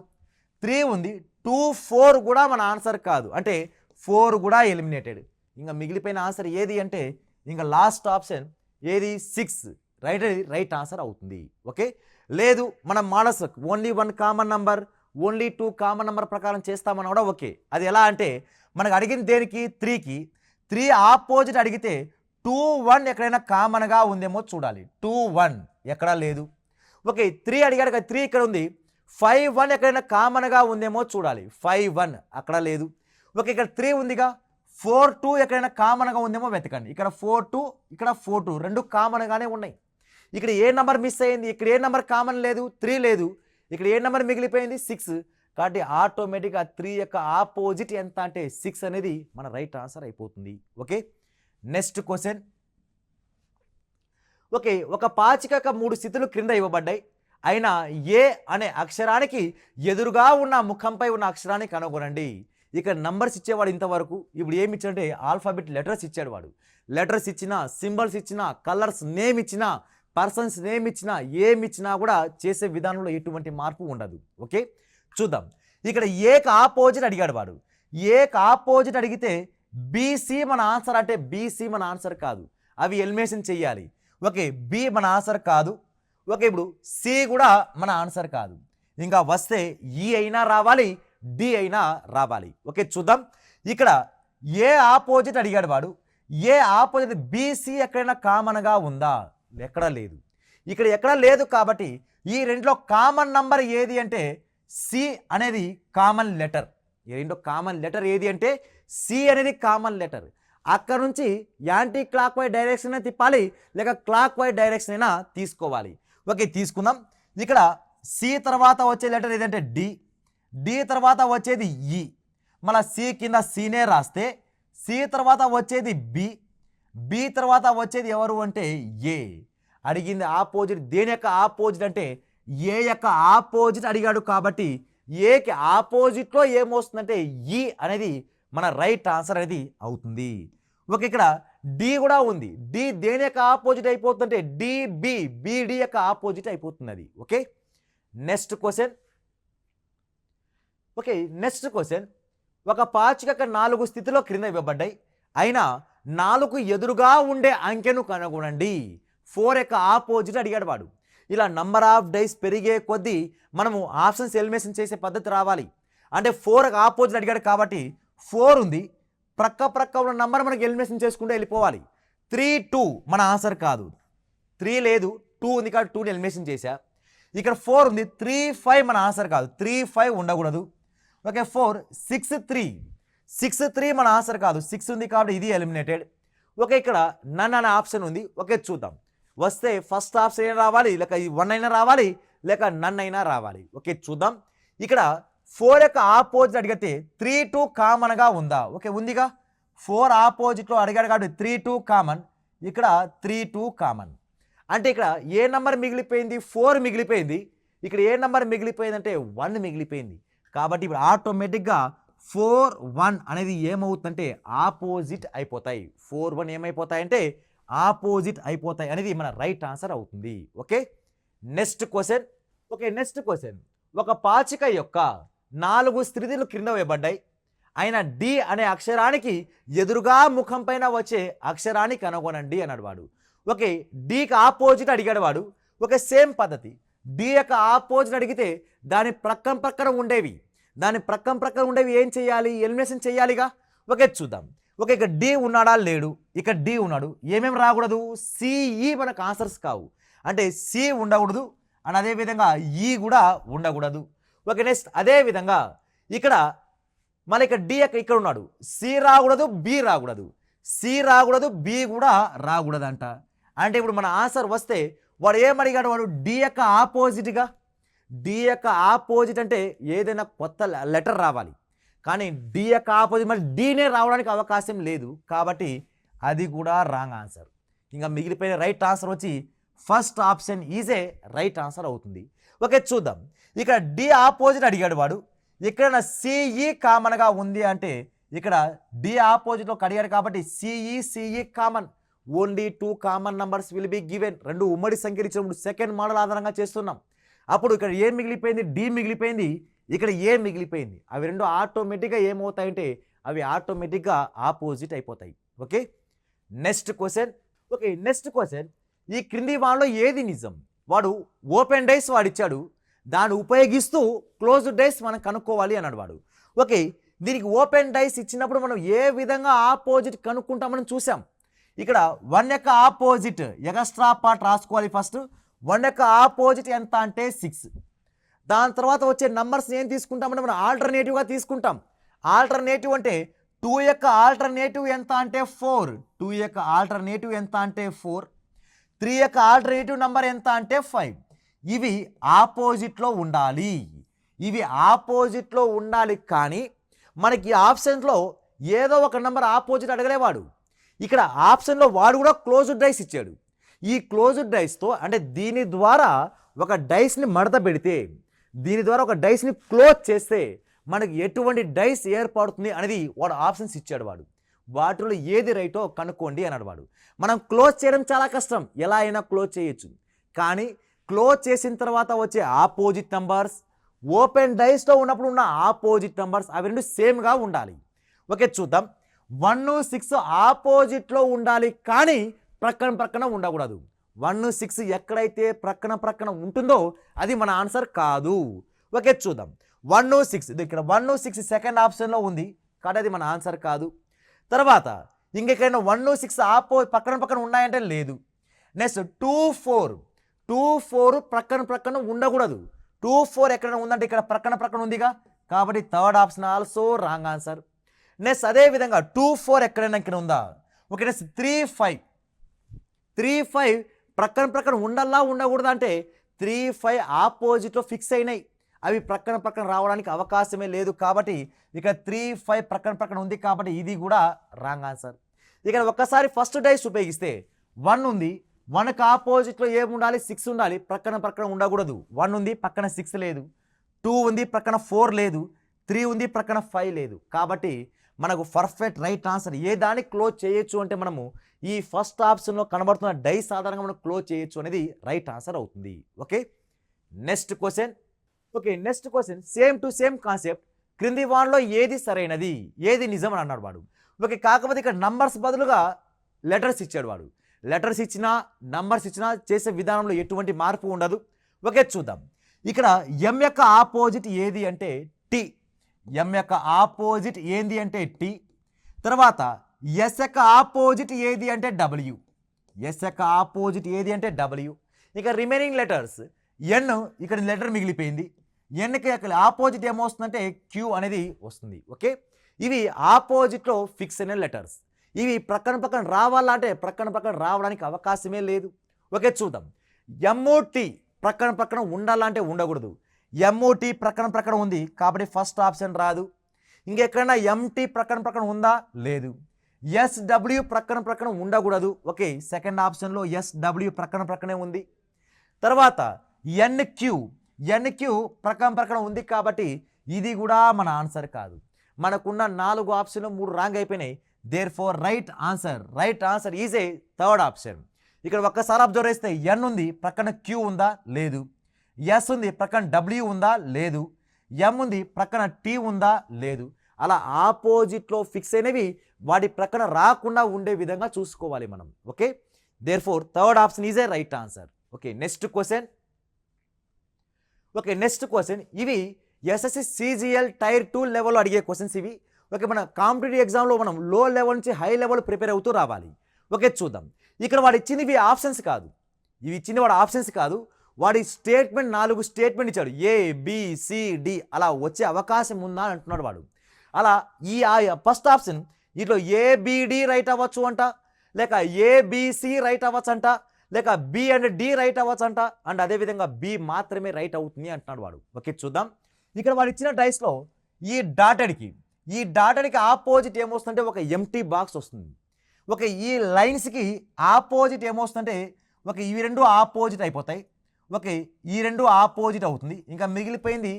3 ఉంది, 2, 4 కూడా మన ఆన్సర్ కాదు. అంటే 4 కూడా ఎలిమినేటెడ్. ఇంకా మిగిలిపోయిన ఆన్సర్ ఏది అంటే ఇంకా లాస్ట్ ఆప్షన్ ఏది? 6 రైట్ ఆన్సర్ అవుతుంది. ఓకే, లేదు మనం models only 1 common number, only 2 common number ప్రకారం చేస్తామని కూడా ఓకే. అది ఎలా అంటే మనకు అడిగింది దేనికి? 3కి. 3 ఆపోజిట్ అడిగితే 2, 1 ఎక్కడైనా కామన్గా ఉందేమో చూడాలి. 2, 1 ఎక్కడా లేదు. ఓకే, 3 అడిగాడు కదా, 3 ఇక్కడ ఉంది. 5, 1 ఎక్కడైనా కామన్గా ఉందేమో చూడాలి. 5, 1 అక్కడ లేదు. ఓకే, ఇక్కడ 3 ఉందిగా, 4 2 ఎక్కడైనా కామన్గా ఉందేమో వెతకండి. ఇక్కడ 4 2 ఇక్కడ 4 2 రెండు కామన్గానే ఉన్నాయి. ఇక్కడ ఏ నెంబర్ మిస్ అయింది? ఇక్కడ ఏ నెంబర్ కామన్ లేదు? 3 లేదు. ఇక్కడ ఏ నెంబర్ మిగిలిపోయింది? 6. కాబట్టి ఆటోమేటిక్గా 3 యొక్క ఆపోజిట్ ఎంత అంటే 6 అనేది మన రైట్ ఆన్సర్ అయిపోతుంది. Okay, next question. ఓకే, ఒక పాచిక 3 స్థితులు క్రింద ఇవ్వబడ్డాయి. అయినా ఏ అనే అక్షరానికి ఎదురుగా ఉన్న ముఖంపై ఉన్న అక్షరాన్ని కనుగొనండి. ఇక్కడ నంబర్స్ ఇచ్చేవాడు ఇంతవరకు. ఇప్పుడు ఏమి ఇచ్చాడంటే ఆల్ఫాబెట్ లెటర్స్ ఇచ్చాడు వాడు. లెటర్స్ ఇచ్చినా, సింబల్స్ ఇచ్చినా, కలర్స్ నేమ్ ఇచ్చినా, పర్సన్స్ నేమ్ ఇచ్చినా, ఏమి ఇచ్చినా కూడా చేసే విధానంలో ఎటువంటి మార్పు ఉండదు. ఓకే, చూద్దాం. ఇక్కడ ఏకి ఆపోజిట్ అడిగాడు వాడు. ఏకి ఆపోజిట్ అడిగితే బీసీ మన ఆన్సర్ అంటే బీసీ మన ఆన్సర్ కాదు, అవి ఎలిమినేషన్ చెయ్యాలి. ఓకే, బి మన ఆన్సర్ కాదు. ఓకే, ఇప్పుడు సి కూడా మన ఆన్సర్ కాదు. ఇంకా వస్తే ఈ అయినా రావాలి, డి అయినా రావాలి. ఓకే, చూద్దాం. ఇక్కడ ఏ ఆపోజిట్ అడిగాడు వాడు. ఏ ఆపోజిట్ బీసీ ఎక్కడైనా కామన్గా ఉందా? ఎక్కడా లేదు. ఇక్కడ ఎక్కడా లేదు కాబట్టి ఈ రెండులో కామన్ నంబర్ ఏది అంటే సి అనేది కామన్ లెటర్. ఈ రెండో కామన్ లెటర్ ఏది అంటే సి అనేది కామన్ లెటర్. అక్కడ నుంచి యాంటీ క్లాక్ వైజ్ డైరెక్షన్ అయినా తిప్పాలి, లేక క్లాక్ వైజ్ డైరెక్షన్ అయినా తీసుకోవాలి. ఓకే, తీసుకుందాం. ఇక్కడ సి తర్వాత వచ్చే లెటర్ ఏదంటే డి, డి తర్వాత వచ్చేది ఈ. మళ్ళీ సి కింద సీనే రాస్తే సి తర్వాత వచ్చేది బి, బి తర్వాత వచ్చేది ఎవరు అంటే ఏ. అడిగింది ఆపోజిట్. దేని యొక్క ఆపోజిట్ అంటే ఏ యొక్క ఆపోజిట్ అడిగాడు కాబట్టి ఏకి ఆపోజిట్లో ఏమొస్తుందంటే ఈ అనేది మన రైట్ ఆన్సర్ అనేది అవుతుంది. ఓకే, ఇక్కడ డి కూడా ఉంది. డి దేని యొక్క ఆపోజిట్ అయిపోతుందంటే డిబి, బిడి యొక్క ఆపోజిట్ అయిపోతుంది అది. Okay, next question. Okay, next question. ఒక పాచిక 4 స్థితిలో క్రింద ఇవ్వబడ్డాయి. అయినా 4 ఎదురుగా ఉండే అంకెను కనుగొనండి. 4 యొక్క ఆపోజిట్ అడిగాడు వాడు. ఇలా నంబర్ ఆఫ్ డైస్ పెరిగే కొద్దీ మనము ఆప్షన్స్ ఎలిమినేషన్ చేసే పద్ధతి రావాలి. అంటే 4 ఆపోజిట్ అడిగాడు కాబట్టి 4 ఉంది, ప్రక్క ఉన్న నంబర్ మనకి ఎలిమినేషన్ చేసుకుంటూ వెళ్ళిపోవాలి. 3 2 మన ఆన్సర్ కాదు. 3 లేదు, 2 ఉంది కాబట్టి 2ని ఎలిమినేషన్ చేశా. ఇక్కడ 4 ఉంది, 3 5 మన ఆన్సర్ కాదు. 3 5 ఉండకూడదు. ఓకే, 4 6 3, 6 3 మన ఆన్సర్ కాదు. 6 ఉంది కాబట్టి ఇది ఎలిమినేటెడ్. ఓకే, ఇక్కడ నన్ అనే ఆప్షన్ ఉంది. ఓకే, చూద్దాం. వస్తే ఫస్ట్ ఆప్షన్ అయినా రావాలి, లేక 1 అయినా రావాలి, లేక నన్ అయినా రావాలి. ఓకే, చూద్దాం. ఇక్కడ 4 యొక్క ఆపోజిట్ అడిగితే 3 2 కామన్గా ఉందా? ఓకే, ఉందిగా. 4 ఆపోజిట్లో అడిగాడు కాబట్టి 3 2 కామన్. ఇక్కడ 3 2 కామన్. అంటే ఇక్కడ ఏ నెంబర్ మిగిలిపోయింది? 4 మిగిలిపోయింది. ఇక్కడ ఏ నెంబర్ మిగిలిపోయింది అంటే 1 మిగిలిపోయింది. కాబట్టి ఇప్పుడు ఆటోమేటిక్గా 4 1 అనేది ఏమవుతుందంటే ఆపోజిట్ అయిపోతాయి. 4 1 ఏమైపోతాయంటే ఆపోజిట్ అయిపోతాయి అనేది మన రైట్ ఆన్సర్ అవుతుంది. Okay, next question. Okay, next question. ఒక పాచిక యొక్క 4 స్థితులు క్రింద వేయబడ్డాయి. అయినా డి అనే అక్షరానికి ఎదురుగా ముఖం పైన వచ్చే అక్షరాన్ని కనుగొనండి అన్నాడు వాడు. ఓకే, డికి ఆపోజిట్ అడిగాడు వాడు. ఓకే, సేమ్ పద్ధతి. డి యొక్క ఆపోజిట్ అడిగితే దాని ప్రక్కన ఉండేవి ఏం చేయాలి? ఎలిమినేషన్ చేయాలిగా. ఓకే, చూద్దాం. ఓకే, ఇక్కడ డి ఉన్నాడా? లేడు. ఇక్కడ డి ఉన్నాడు. ఏమేమి రాకూడదు? సిఈ మనకు ఆన్సర్స్ కావు. అంటే సి ఉండకూడదు అండ్ అదేవిధంగా ఈ కూడా ఉండకూడదు. ఓకే, నెక్స్ట్ అదేవిధంగా ఇక్కడ మళ్ళీ ఇక్కడ డి ఇక్కడ ఉన్నాడు. సి రాకూడదు, బి రాకూడదు, సి రాకూడదు, బి కూడా రాకూడదు అంట. అంటే ఇప్పుడు మన ఆన్సర్ వస్తే వాడు ఏమడిగాడు? వాడు డి యొక్క ఆపోజిట్గా. డి యొక్క ఆపోజిట్ అంటే ఏదైనా కొత్త లెటర్ రావాలి, కానీ డి యొక్క ఆపోజిట్ మరి డీనే రావడానికి అవకాశం లేదు కాబట్టి అది కూడా రాంగ్ ఆన్సర్. ఇంకా మిగిలిపోయిన రైట్ ఆన్సర్ వచ్చి first option EJ right answer అవుతుంది. ఓకే, చూద్దాం. ఇక్కడ డి ఆపోజిట్ అడిగాడు వాడు. ఇక్కడ సిఈ కామన్గా ఉంది అంటే ఇక్కడ డి ఆపోజిట్లో అడిగాడు కాబట్టి CE common. Only 2 common numbers will be given. 2 ఉమ్మడి సంఖ్యలు ఇచ్చినప్పుడు సెకండ్ మోడల్ ఆధారంగా చేస్తున్నాం. అప్పుడు ఇక్కడ ఏ మిగిలిపోయింది? డి మిగిలిపోయింది, ఇక్కడ ఏ మిగిలిపోయింది. అవి రెండు ఆటోమేటిక్గా ఏమవుతాయంటే అవి ఆటోమేటిక్గా ఆపోజిట్ అయిపోతాయి. Okay, next question. Okay, next question. ఈ క్రింది వాళ్ళలో ఏది నిజం? వాడు ఓపెన్ డైస్ వాడిచ్చాడు, దాన్ని ఉపయోగిస్తూ క్లోజ్డ్ డైస్ మనం కనుక్కోవాలి అన్నాడు వాడు. ఓకే, దీనికి ఓపెన్ డైస్ ఇచ్చినప్పుడు మనం ఏ విధంగా ఆపోజిట్ కనుక్కుంటామని చూసాం. ఇక్కడ 1 యొక్క ఆపోజిట్ ఎక్స్ట్రా పార్ట్ రాసుకోవాలి. ఫస్ట్ 1 యొక్క ఆపోజిట్ ఎంత అంటే 6. దాని తర్వాత వచ్చే నంబర్స్ ఏం తీసుకుంటామంటే మనం ఆల్టర్నేటివ్గా తీసుకుంటాం. ఆల్టర్నేటివ్ అంటే 2 యొక్క ఆల్టర్నేటివ్ ఎంత అంటే 4, 2 యొక్క ఆల్టర్నేటివ్ ఎంత అంటే 4, 3 యొక్క ఆల్టర్నేటివ్ నెంబర్ ఎంత అంటే 5. ఇవి ఆపోజిట్లో ఉండాలి, ఇవి ఆపోజిట్లో ఉండాలి. కానీ మనకి ఆప్షన్స్లో ఏదో ఒక నెంబర్ ఆపోజిట్ అడగలేవాడు. ఇక్కడ ఆప్షన్లో వాడు కూడా క్లోజ్డ్ డైస్ ఇచ్చాడు. ఈ క్లోజ్డ్ డైస్తో అంటే దీని ద్వారా ఒక డైస్ని మడత పెడితే, దీని ద్వారా ఒక డైస్ని క్లోజ్ చేస్తే మనకి ఎటువంటి డైస్ ఏర్పడుతుంది అనేది వాడు ఆప్షన్స్ ఇచ్చాడు. వాటిలో ఏది రైటో కనుక్కోండి అన్నాడు వాడు. మనం క్లోజ్ చేయడం చాలా కష్టం, ఎలా అయినా క్లోజ్ చేయొచ్చు. కానీ క్లోజ్ చేసిన తర్వాత వచ్చే ఆపోజిట్ నంబర్స్, ఓపెన్ డైస్లో ఉన్నప్పుడు ఉన్న ఆపోజిట్ నంబర్స్ అవి రెండు సేమ్గా ఉండాలి. ఓకే, చూద్దాం. 1, 6 ఆపోజిట్లో ఉండాలి, కానీ ప్రక్కన ఉండకూడదు. 1, 6 ఎక్కడైతే ప్రక్కన ఉంటుందో అది మన ఆన్సర్ కాదు. ఓకే, చూద్దాం. 1, 6 ఇక్కడ 1, 6 సెకండ్ ఆప్షన్లో ఉంది, కానీ అది మన ఆన్సర్ కాదు. తర్వాత ఇంకెక్కడైనా 1, 6 పక్కన ఉన్నాయంటే లేదు. నెక్స్ట్ 2, 4 ప్రక్కన ఉండకూడదు. 2, 4 ఎక్కడైనా ఉందంటే ఇక్కడ ప్రక్కన ఉందిగా, కాబట్టి third option also wrong answer. Next అదేవిధంగా 2, 4 ఎక్కడైనా ఇక్కడ ఉందా? ఓకే, నెక్స్ట్ 3, 5 ప్రక్కన ఉండల్లా ఉండకూడదు అంటే 3, 5 ఆపోజిట్లో ఫిక్స్ అయినాయి, అవి ప్రక్కన రావడానికి అవకాశమే లేదు. కాబట్టి ఇక 3, 5 ప్రక్కన ఉంది, కాబట్టి ఇది కూడా రాంగ్ ఆన్సర్. ఇక్కడ ఒక్కసారి ఫస్ట్ డైస్ ఉపయోగిస్తే 1 ఉంది, 1కి ఆపోజిట్లో ఏముండాలి? 6 ఉండాలి, ప్రక్కన ఉండకూడదు. 1 ఉంది, పక్కన 6 లేదు. 2 ఉంది, ప్రక్కన 4 లేదు. 3 ఉంది, ప్రక్కన 5 లేదు. కాబట్టి మనకు పర్ఫెక్ట్ రైట్ ఆన్సర్ ఏ దాన్ని క్లోజ్ చేయొచ్చు అంటే మనము ఈ ఫస్ట్ ఆప్షన్లో కనబడుతున్న డైస్ ఆధారంగా మనం క్లోజ్ చేయొచ్చు అనేది రైట్ ఆన్సర్ అవుతుంది. Okay, next question. Okay, next question same to same concept. క్రింది వాన్లో ఏది సరైనది, ఏది నిజం అని అన్నాడు వాడు. ఓకే, కాకపోతే ఇక్కడ నంబర్స్ బదులుగా లెటర్స్ ఇచ్చాడు వాడు. లెటర్స్ ఇచ్చినా నంబర్స్ ఇచ్చినా చేసే విధానంలో ఎటువంటి మార్పు ఉండదు. ఓకే, చూద్దాం. ఇక్కడ ఎం యొక్క ఆపోజిట్ ఏది అంటే టీ. ఎం యొక్క ఆపోజిట్ ఏంది అంటే టీ. తర్వాత ఎస్ యొక్క ఆపోజిట్ ఏది అంటే డబ్ల్యూ. ఎస్ యొక్క ఆపోజిట్ ఏది అంటే డబ్ల్యూ. ఇక రిమైనింగ్ లెటర్స్ ఎన్, ఇక్కడ లెటర్ మిగిలిపోయింది. ఎన్కి అక్కడ ఆపోజిట్ ఏమొస్తుందంటే క్యూ అనేది వస్తుంది. ఓకే, ఇవి ఆపోజిట్లో ఫిక్స్ అయిన లెటర్స్. ఇవి ప్రక్కన రావాలంటే ప్రక్కన రావడానికి అవకాశమే లేదు. ఓకే, చూద్దాం. ఎంఓటి ప్రక్కన ఉండాలంటే ఉండకూడదు. ఎంఓటి ప్రక్కన ఉంది, కాబట్టి ఫస్ట్ ఆప్షన్ రాదు. ఇంకెక్కడైనా ఎంటీ ప్రక్కన ఉందా? లేదు. ఎస్డబ్ల్యూ ప్రక్కన ఉండకూడదు. ఓకే, సెకండ్ ఆప్షన్లో ఎస్డబ్ల్యూ ప్రక్కనే ఉంది. తర్వాత ఎన్క్యూ ప్రక్కన ఉంది, కాబట్టి ఇది కూడా మన ఆన్సర్ కాదు. మనకున్న 4 ఆప్షన్లు 3 రాంగ్ అయిపోయినాయి. Therefore right answer is a third option. ఇక్కడ ఒక్కసారి అబ్జర్వ్ చేస్తే ఎన్ ఉంది, ప్రక్కన క్యూ ఉందా? లేదు. ఎస్ ఉంది, ప్రక్కన డబ్ల్యూ ఉందా? లేదు. ఎం ఉంది, ప్రక్కన టీ ఉందా? లేదు. అలా ఆపోజిట్లో ఫిక్స్ అయినవి వాటి ప్రక్కన రాకుండా ఉండే విధంగా చూసుకోవాలి మనం. Okay, therefore third option is a right answer. Okay, next question. Okay, next question. ఇవి ఎస్ఎస్సి సిజిఎల్ టైర్ 2 లెవెల్లో అడిగే క్వశ్చన్స్ ఇవి. ఓకే, మన కాంపిటేటివ్ ఎగ్జామ్లో మనం లో లెవెల్ నుంచి హై లెవెల్ ప్రిపేర్ అవుతూ రావాలి. ఓకే, చూద్దాం. ఇక్కడ వాడు ఇచ్చింది ఇవి ఆప్షన్స్ కాదు, ఇవి ఇచ్చింది వాడు ఆప్షన్స్ కాదు. వాడి స్టేట్మెంట్ 4 స్టేట్మెంట్ ఇచ్చాడు. ఏ బి సి డి అలా వచ్చే అవకాశం ఉందా అని అంటున్నాడు వాడు. అలా ఈ ఫస్ట్ ఆప్షన్ దీంట్లో ఏబిడి రైట్ అవ్వచ్చు అంట, లేక ఏబిసి రైట్ అవ్వచ్చు అంట, లేక బి అండ్ డి రైట్ అవ్వచ్చు అంట, అండ్ అదేవిధంగా బి మాత్రమే రైట్ అవుతుంది అంటున్నాడు వాడు. ఓకే, చూద్దాం. ఇక్కడ వాడు ఇచ్చిన డైస్లో ఈ డాటెడ్కి ఆపోజిట్ ఏమొస్తుందంటే ఒక ఎంటీ బాక్స్ వస్తుంది. ఓకే, ఈ లైన్స్కి ఆపోజిట్ ఏమొస్తుందంటే ఒక ఇవి 2 ఆపోజిట్ అయిపోతాయి. ఓకే, ఈ 2 ఆపోజిట్ అవుతుంది. ఇంకా మిగిలిపోయింది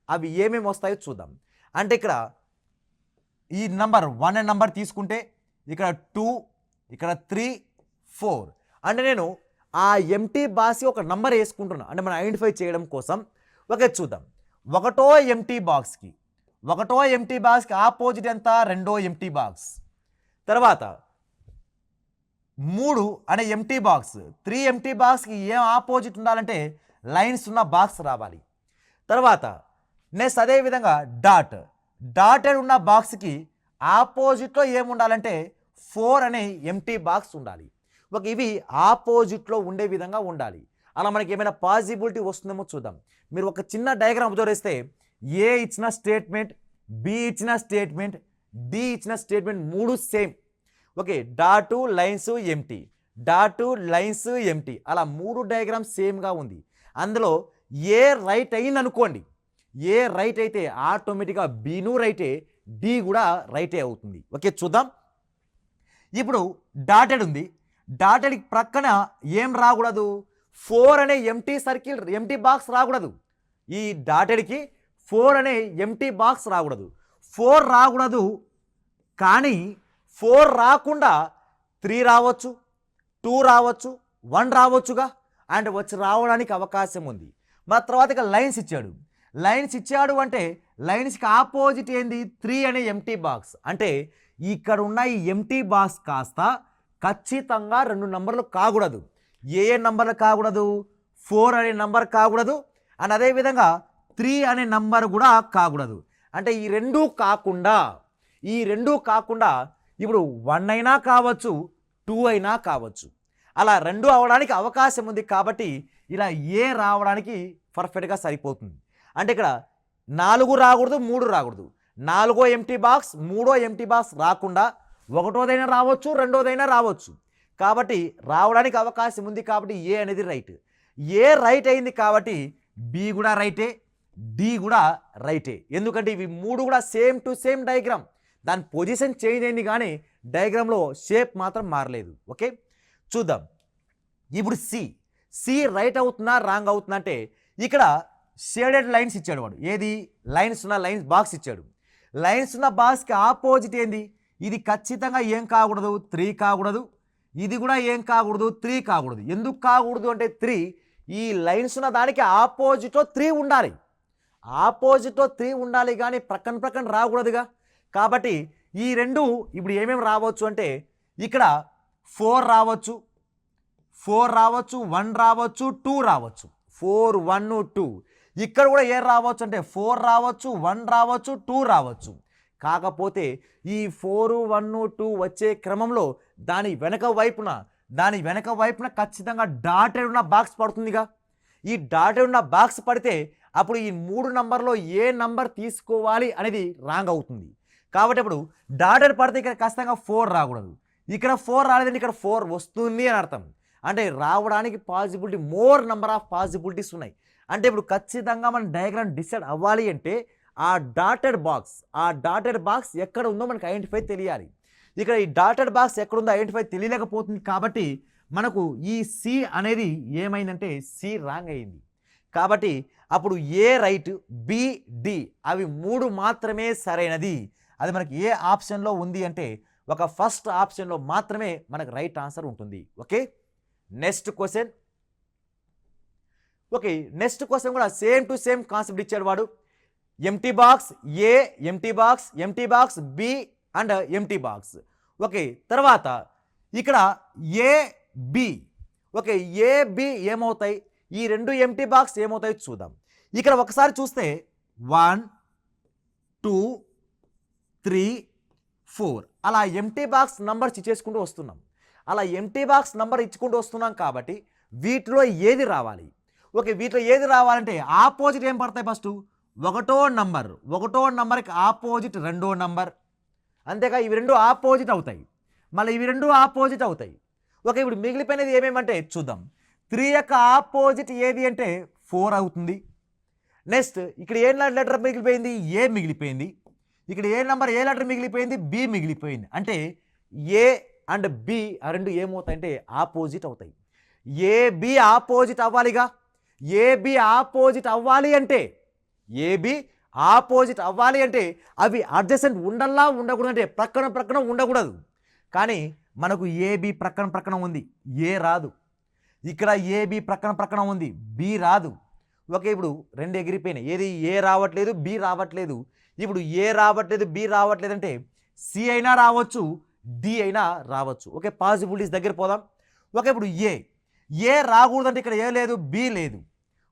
అవి ఏమేమి వస్తాయో చూద్దాం. అంటే ఇక్కడ ఈ నంబర్ 1 అనే నంబర్ తీసుకుంటే ఇక్కడ 2, ఇక్కడ 3, 4 అంటే నేను ఆ ఎంటీ బాక్స్కి ఒక నంబర్ వేసుకుంటున్నా, అంటే మనం ఐడెంటిఫై చేయడం కోసం. ఓకే, చూద్దాం. ఒకటో ఎంటీ బాక్స్కి ఆపోజిట్ ఎంత? రెండో ఎంటీ బాక్స్. తర్వాత 3 అనే ఎంటీ బాక్స్, 3 ఎంటీ బాక్స్కి ఏం ఆపోజిట్ ఉండాలంటే లైన్స్ ఉన్న బాక్స్ రావాలి. తర్వాత నెక్స్ట్ అదేవిధంగా డాటెడ్ ఉన్న బాక్స్కి ఆపోజిట్లో ఏముండాలంటే 4 అనే ఎంటీ బాక్స్ ఉండాలి. ఒక ఇవి ఆపోజిట్లో ఉండే విధంగా ఉండాలి. అలా మనకి ఏమైనా పాసిబిలిటీ వస్తుందేమో చూద్దాం. మీరు ఒక చిన్న డయాగ్రామ్ అబ్జర్వ్ చేస్తే ఏ ఇచ్చిన స్టేట్మెంట్, బి ఇచ్చిన స్టేట్మెంట్, డి ఇచ్చిన స్టేట్మెంట్ మూడు same. Okay, dot lines empty, dot lines empty, అలా మూడు డయాగ్రామ్ సేమ్గా ఉంది. అందులో ఏ రైట్ అయింది అనుకోండి, ఏ రైట్ అయితే ఆటోమేటిక్గా బీను రైటే, డి కూడా రైటే అవుతుంది. ఓకే చూద్దాం. ఇప్పుడు డాటెడ్ ఉంది, డాటెడ్ ప్రక్కన ఏం రాకూడదు, 4 అనే ఎంటీ సర్కిల్ ఎంటీ బాక్స్ రాకూడదు. ఈ డాటెడ్కి 4 అనే ఎంటీ బాక్స్ రాకూడదు. 4 రాకూడదు, కానీ 4 రాకుండా 3 రావచ్చు, 2 రావచ్చు, 1 రావచ్చుగా, అండ్ వచ్చి రావడానికి అవకాశం ఉంది. మా తర్వాత ఇక లైన్స్ ఇచ్చాడు. లైన్స్ ఇచ్చాడు అంటే లైన్స్కి ఆపోజిట్ ఏంది, 3 అనే ఎంటీ బాక్స్. అంటే ఇక్కడ ఉన్న ఈ ఎంటీ బాక్స్ కాస్త ఖచ్చితంగా 2 నంబర్లు కాకూడదు. ఏ నంబర్లు కాకూడదు, 4 అనే నంబర్ కాకూడదు, అండ్ అదేవిధంగా 3 అనే నంబర్ కూడా కాకూడదు. అంటే ఈ రెండూ కాకుండా ఇప్పుడు 1 అయినా కావచ్చు, 2 అయినా కావచ్చు. అలా 2 అవడానికి అవకాశం ఉంది. కాబట్టి ఇలా ఏ రావడానికి పర్ఫెక్ట్గా సరిపోతుంది. అంటే ఇక్కడ 4 రాకూడదు, 3 రాకూడదు. 4వ ఎంటీ బాక్స్, 3వ ఎంటీ బాక్స్ రాకుండా 1వదైనా రావచ్చు, 2వదైనా రావచ్చు. కాబట్టి రావడానికి అవకాశం ఉంది. కాబట్టి ఏ అనేది రైట్. ఏ రైట్ అయింది కాబట్టి బి కూడా రైటే, డి కూడా రైటే. ఎందుకంటే ఇవి మూడు కూడా సేమ్ టు సేమ్ డయాగ్రామ్. దాని పొజిషన్ చేంజ్ అయింది కానీ డయాగ్రామ్లో షేప్ మాత్రం మారలేదు. ఓకే చూద్దాం. ఇప్పుడు సి రైట్ అవుతుందా రాంగ్ అవుతుందా అంటే ఇక్కడ షేడెడ్ లైన్స్ ఇచ్చాడు వాడు. ఏది లైన్స్ ఉన్న లైన్స్ బాక్స్ ఇచ్చాడు. లైన్స్ ఉన్న బాక్స్కి ఆపోజిట్ ఏంది, ఇది ఖచ్చితంగా ఏం కాకూడదు, 3 కాకూడదు. ఇది కూడా ఏం కాకూడదు, 3 కాకూడదు. ఎందుకు కాకూడదు అంటే 3 ఈ లైన్స్ ఉన్న దానికి ఆపోజిట్లో 3 ఉండాలి. ఆపోజిట్లో 3 ఉండాలి కానీ ప్రక్కన రాకూడదుగా. కాబట్టి ఈ రెండు ఇప్పుడు ఏమేమి రావచ్చు అంటే ఇక్కడ 4 రావచ్చు, 1 రావచ్చు, 2 రావచ్చు. 4, 1, 2. ఇక్కడ కూడా ఏ రావచ్చు అంటే 4 రావచ్చు, 1 రావచ్చు, 2 రావచ్చు. కాకపోతే ఈ 4, 1, 2 వచ్చే క్రమంలో దాని వెనక వైపున ఖచ్చితంగా డాటెడ్ ఉన్న బాక్స్ పడుతుందిగా. ఈ డాటెడ్ ఉన్న బాక్స్ పడితే అప్పుడు ఈ 3 నంబర్లో ఏ నంబర్ తీసుకోవాలి అనేది రాంగ్ అవుతుంది. కాబట్టి ఇప్పుడు డాటెడ్ పడితే ఇక్కడ ఖచ్చితంగా 4 రాకూడదు. ఇక్కడ 4 రాలేదంటే ఇక్కడ 4 వస్తుంది అని అర్థం. అంటే రావడానికి possibility more number of possibilities ఉన్నాయి. అంటే ఇప్పుడు ఖచ్చితంగా మన డయాగ్రామ్ డిసైడ్ అవ్వాలి అంటే ఆ డాటెడ్ బాక్స్ ఎక్కడ ఉందో మనకు ఐడెంటిఫై తెలియాలి. ఇక్కడ ఈ డాటెడ్ బాక్స్ ఎక్కడుందో ఐడెంటిఫై తెలియలేకపోతుంది. కాబట్టి మనకు ఈ సి అనేది ఏమైందంటే సి రాంగ్ అయింది. కాబట్టి అప్పుడు ఏ రైట్, బి, డి అవి 3 మాత్రమే సరైనది. అది మనకి ఏ ఆప్షన్లో ఉంది అంటే ఒక ఫస్ట్ ఆప్షన్లో మాత్రమే మనకు రైట్ ఆన్సర్ ఉంటుంది. Okay next question. Okay next question కూడా సేమ్ టు సేమ్ కాన్సెప్ట్ ఇచ్చాడు వాడు. Empty box A, empty box B and empty box. Okay తర్వాత ఇక్కడ A B. Okay A B ఏమవుతాయి, ఈ 2 ఎంటీ బాక్స్ ఏమవుతాయి చూద్దాం. ఇక్కడ ఒకసారి చూస్తే 1, 2, 3, 4 అలా ఎంటీ బాక్స్ నంబర్స్ ఇచ్చేసుకుంటూ వస్తున్నాం. అలా ఎంటీ బాక్స్ నంబర్ ఇచ్చుకుంటూ వస్తున్నాం కాబట్టి వీటిలో ఏది రావాలి. ఓకే వీటిలో ఏది రావాలంటే ఆపోజిట్ ఏం పడతాయి, ఫస్ట్ 1వ నంబర్కి ఆపోజిట్ 2వ నంబర్. అంతేగా ఇవి 2 ఆపోజిట్ అవుతాయి, మళ్ళీ ఇవి 2 ఆపోజిట్ అవుతాయి. ఓకే ఇప్పుడు మిగిలిపోయినది ఏమేమంటే చూద్దాం. 3 యొక్క ఆపోజిట్ ఏది అంటే 4 అవుతుంది. నెక్స్ట్ ఇక్కడ ఏ లెటర్ మిగిలిపోయింది, ఏ మిగిలిపోయింది. ఇక్కడ ఏ లెటర్ మిగిలిపోయింది, బి మిగిలిపోయింది. అంటే ఏ అండ్ బి ఆ 2 ఏమవుతాయంటే ఆపోజిట్ అవుతాయి. ఏబి ఆపోజిట్ అవ్వాలిగా. ఏబి ఆపోజిట్ అవ్వాలి అంటే అవి అడ్జసెంట్ ఉండల్లా ఉండకూడదు, అంటే ప్రక్కన ఉండకూడదు. కానీ మనకు ఏబి ప్రక్కన ఉంది, ఏ రాదు. ఇక్కడ ఏబి ప్రక్కన ఉంది, బి రాదు. ఓకే ఇప్పుడు 2 ఎగిరిపోయినాయి. ఏది ఏ రావట్లేదు, బి రావట్లేదు. ఇప్పుడు ఏ రావట్లేదు, బి రావట్లేదు అంటే సి అయినా రావచ్చు, డి అయినా రావచ్చు. ఓకే పాసిబిలిటీస్ దగ్గర పోదాం. ఓకే ఇప్పుడు ఏ రాకూడదంటే ఇక్కడ ఏ లేదు, బి లేదు.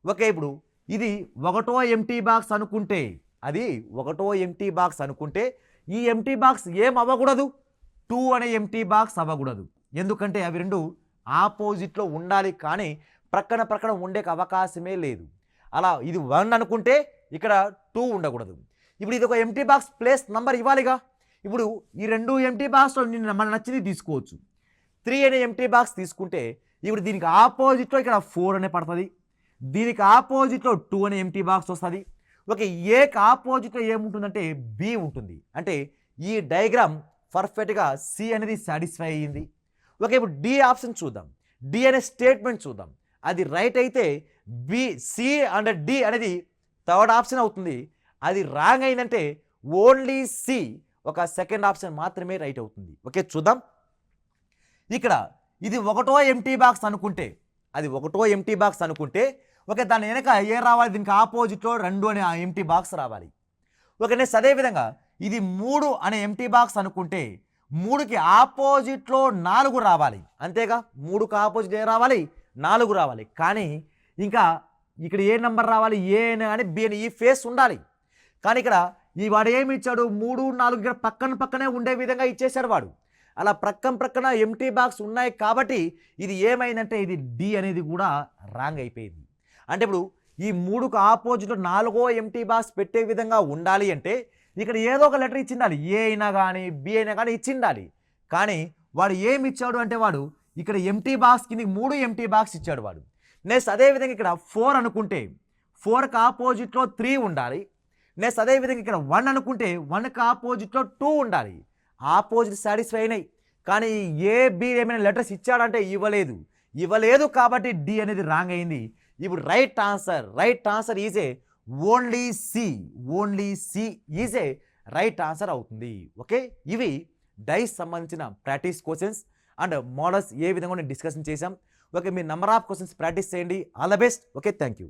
ఓకే ఇప్పుడు ఇది 1వ ఎంటీ బాక్స్ అనుకుంటే, ఈ ఎంటీ బాక్స్ ఏం అవ్వకూడదు, 2 అనే ఎంటీ బాక్స్ అవ్వకూడదు. ఎందుకంటే అవి 2 ఆపోజిట్లో ఉండాలి, కానీ ప్రక్కన ఉండే అవకాశమే లేదు. అలా ఇది 1 అనుకుంటే ఇక్కడ 2 ఉండకూడదు. ఇప్పుడు ఇది ఒక ఎంటీ బాక్స్ ప్లేస్ నంబర్ ఇవ్వాలిగా. ఇప్పుడు ఈ రెండు ఎంటీ బాక్స్లో మన నచ్చింది తీసుకోవచ్చు. 3 అనే ఎంటీ బాక్స్ తీసుకుంటే ఇప్పుడు దీనికి ఆపోజిట్లో ఇక్కడ 4 అనే పడుతుంది, దీనికి ఆపోజిట్లో 2 అనే ఎంటీ బాక్స్ వస్తుంది. ఓకే, ఏకి ఆపోజిట్లో ఏముంటుందంటే బి ఉంటుంది. అంటే ఈ డయాగ్రామ్ పర్ఫెక్ట్గా సి అనేది సాటిస్ఫై అయ్యింది. ఓకే, ఇప్పుడు డి ఆప్షన్ చూద్దాం. డి అనే స్టేట్మెంట్ చూద్దాం. అది రైట్ అయితే బి సి అండ్ డి అనేది థర్డ్ ఆప్షన్ అవుతుంది. అది రాంగ్ అయిందంటే ఓన్లీ సి ఒక సెకండ్ ఆప్షన్ మాత్రమే రైట్ అవుతుంది. ఓకే, చూద్దాం. ఇక్కడ ఇది ఒకటో ఎంటీ బాక్స్ అనుకుంటే, అది ఒకటో ఎంటీ బాక్స్ అనుకుంటే ఓకే, దాని వెనక ఏ రావాలి, దీనికి ఆపోజిట్లో 2 అనే ఎంటీ బాక్స్ రావాలి. ఓకే, నెక్స్ట్ అదేవిధంగా ఇది 3 అనే ఎంటీ బాక్స్ అనుకుంటే 3కి ఆపోజిట్లో 4 రావాలి. అంతేగా, 3కి ఆపోజిట్ ఏ రావాలి, 4 రావాలి. కానీ ఇంకా ఇక్కడ ఏ నెంబర్ రావాలి, ఏ అని బి అని ఈ ఫేస్ ఉండాలి. కానీ ఇక్కడ ఈ వాడు ఏమి ఇచ్చాడు, 3, 4 ఇక్కడ పక్కనే ఉండే విధంగా ఇచ్చేశాడు వాడు. అలా ప్రక్కన ఎంటీ బాక్స్ ఉన్నాయి కాబట్టి ఇది ఏమైందంటే ఇది డి అనేది కూడా రాంగ్ అయిపోయింది. అంటే ఇప్పుడు ఈ 3కు ఆపోజిట్లో 4వ ఎంటీ బాక్స్ పెట్టే విధంగా ఉండాలి అంటే ఇక్కడ ఏదో ఒక లెటర్ ఇచ్చిండాలి, ఏ అయినా కానీ బి అయినా కానీ ఇచ్చిండాలి. కానీ వాడు ఏమి ఇచ్చాడు అంటే వాడు ఇక్కడ ఎంటీ బాక్స్ కింద 3 ఎంటీ బాక్స్ ఇచ్చాడు వాడు. నెక్స్ట్ అదేవిధంగా ఇక్కడ 4 అనుకుంటే 4కి ఆపోజిట్లో 3 ఉండాలి. నెక్స్ట్ అదేవిధంగా ఇక్కడ 1 అనుకుంటే 1కి ఆపోజిట్లో 2 ఉండాలి. ఆపోజిట్ సాటిస్ఫై అయినాయి. కానీ ఏ బి ఏమైనా లెటర్స్ ఇచ్చాడంటే ఇవ్వలేదు కాబట్టి డి అనేది రాంగ్ అయింది. ఇప్పుడు right answer is a only C is a right answer అవుతుంది. ఓకే, ఇవి డైస్ సంబంధించిన ప్రాక్టీస్ క్వశ్చన్స్ అండ్ మోడల్స్ ఏ విధంగా డిస్కషన్ చేశాం. ఓకే, మీరు నెంబర్ ఆఫ్ క్వశ్చన్స్ ప్రాక్టీస్ చేయండి. All the best. Okay, thank you.